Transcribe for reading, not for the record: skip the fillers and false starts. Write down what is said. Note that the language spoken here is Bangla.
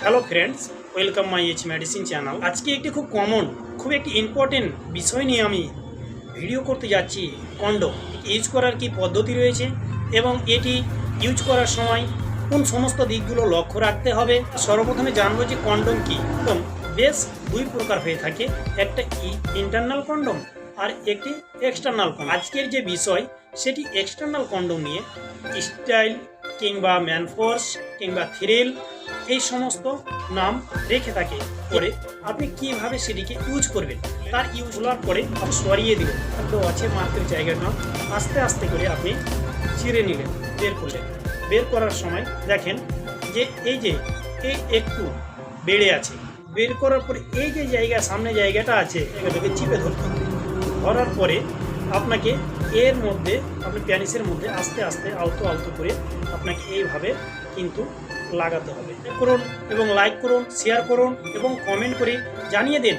Hello friends, welcome my H medicine channel. আজকে একটি খুব কমন, খুব একটি ইম্পর্টেন্ট বিষয় নিয়ে আমি ভিডিও করতে যাচ্ছি। কন্ডোম ইউজ করার কি পদ্ধতি রয়েছে এবং এটি ইউজ করার সময় কোন সমস্ত দিকগুলো লক্ষ্য রাখতে হবে। সর্বপ্রথমে জানবো যে কন্ডোম কি। কন্ডোম বেশ দুই প্রকার হয়ে থাকে, একটা ইন্টারনাল কন্ডোম আর একটি এক্সটার্নাল কন্ডোম। আজকের যে বিষয় সেটি এক্সটার্নাল কন্ডোম নিয়ে। স্টাইল কিংবা ম্যানফোর্স কিংবা থ্রিল এই সমস্ত নাম রেখে থাকে। করে আপনি কিভাবে সেটিকে ইউজ করবেন, তার ইউজ করার পরে আপনি সরিয়ে দিলেন, তো আছে মার্কের জায়গাটা আস্তে আস্তে করে আপনি চিরে নিলেন, বের করলেন। বের করার সময় দেখেন যে এই একটু বেড়ে আছে। বের করার পরে এই যে সামনে জায়গাটা আছে, এটাকে চিপে ধরতে হবে। ধরার পরে আপনাকে এর মধ্যে, আপনি প্যানিসের মধ্যে আস্তে আস্তে আলতো আলতো করে আপনাকে এইভাবে কিন্তু লাগাতে হবে। করুন এবং লাইক করুন, শেয়ার করুন এবং কমেন্ট করে জানিয়ে দিন